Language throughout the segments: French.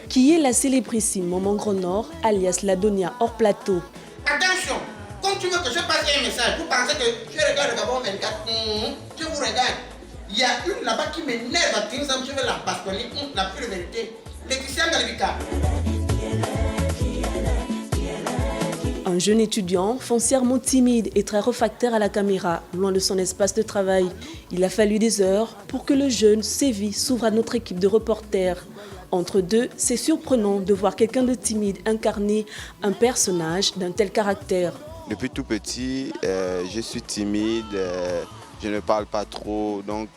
Qui est la célébrissime Maman Grand Nord, alias Ladonia hors plateau. Attention, comme tu veux que je passe un message, vous pensez que je regarde le Gabon 24, je vous regarde. Il y a une là-bas qui m'énerve à Tinsam, je vais la bastonner, la pure vérité. Laetitia Galvika. Un jeune étudiant, foncièrement timide et très réfractaire à la caméra, loin de son espace de travail. Il a fallu des heures pour que le jeune Sévi s'ouvre à notre équipe de reporters. Entre deux, c'est surprenant de voir quelqu'un de timide incarner un personnage d'un tel caractère. Depuis tout petit, je suis timide, je ne parle pas trop, donc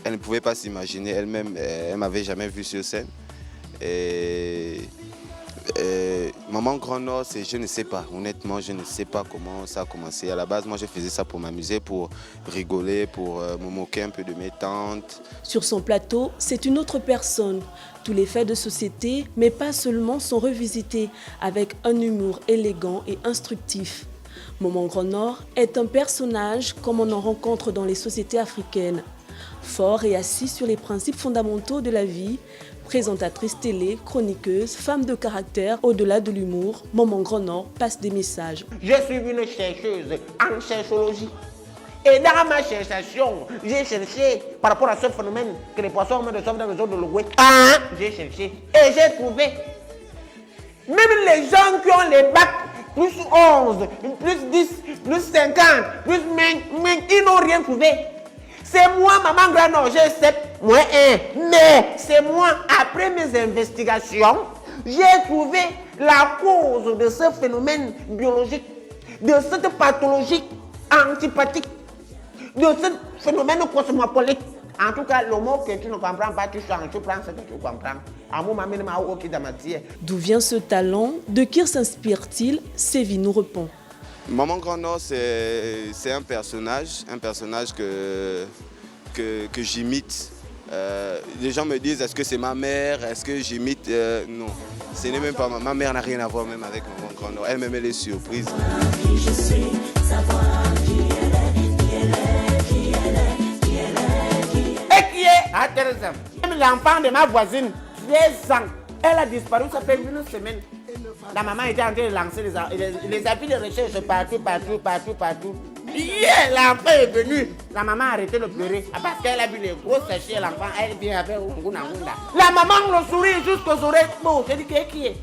elle ne pouvait pas s'imaginer elle-même, elle ne m'avait jamais vu sur scène. Maman Grand Nord, c'est je ne sais pas, honnêtement, je ne sais pas comment ça a commencé. À la base, moi je faisais ça pour m'amuser, pour rigoler, pour me moquer un peu de mes tantes. Sur son plateau, c'est une autre personne. Tous les faits de société, mais pas seulement, sont revisités avec un humour élégant et instructif. Maman Grand Nord est un personnage comme on en rencontre dans les sociétés africaines. Fort et assis sur les principes fondamentaux de la vie, présentatrice télé, chroniqueuse, femme de caractère, au-delà de l'humour, Maman Grand Nord passe des messages. Je suis une chercheuse en cherchologie. Et dans ma cherchation, j'ai cherché par rapport à ce phénomène que les poissons ont de sauver dans les eaux de l'Ougoué. J'ai cherché et j'ai trouvé. Même les gens qui ont les bacs plus 11, plus 10, plus 50, plus 20, ils n'ont rien trouvé. C'est moi, Maman Grand Nord, j'ai 7, moins 1. Mais c'est moi, après mes investigations, j'ai trouvé la cause de ce phénomène biologique, de cette pathologie antipathique, de ce phénomène cosmopolite. En tout cas, le mot que tu ne comprends pas, tu changes, tu prends ce que tu comprends. D'où vient ce talent? De qui s'inspire-t-il? Sévi nous répond. Maman Grand Nord, c'est un personnage que j'imite. Les gens me disent, est-ce que c'est ma mère? Est-ce que j'imite? Non, ce n'est même pas ma mère, n'a rien à voir même avec Maman Grand Nord. Elle me met les surprises. Et qui est à 13 ans? Même l'enfant de ma voisine, 13 ans, elle a disparu, ça fait une semaine. La maman était en train de lancer les appuis de recherche partout. Hier, l'enfant est venu. La maman a arrêté de pleurer parce qu'elle a vu les gros sachets. L'enfant, elle vient avec Nguna. La maman le sourit jusqu'aux oreilles. Bon, je dis qui est?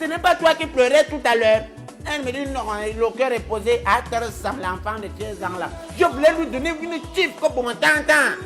Ce n'est pas toi qui pleurais tout à l'heure. Elle me dit non, le cœur est posé à terre sans l'enfant de 13 ans là. Je voulais lui donner une chiffre pour mon tantan.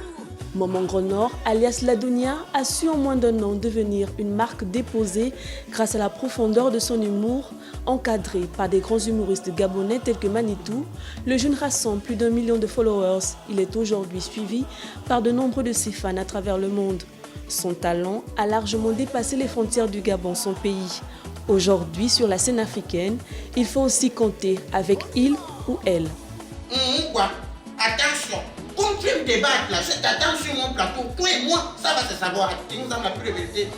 Maman Grand Nord, alias Ladonia, a su en moins d'un an devenir une marque déposée grâce à la profondeur de son humour. Encadré par des grands humoristes gabonais tels que Manitou, le jeune rassemble plus d'1 million de followers. Il est aujourd'hui suivi par de nombreux de ses fans à travers le monde. Son talent a largement dépassé les frontières du Gabon, son pays. Aujourd'hui, sur la scène africaine, il faut aussi compter avec il ou elle. Attention, comme tu aimes débattre là, je t'attends sur mon plateau. Toi et moi, ça va se savoir. Tu nous en as plus de vérité.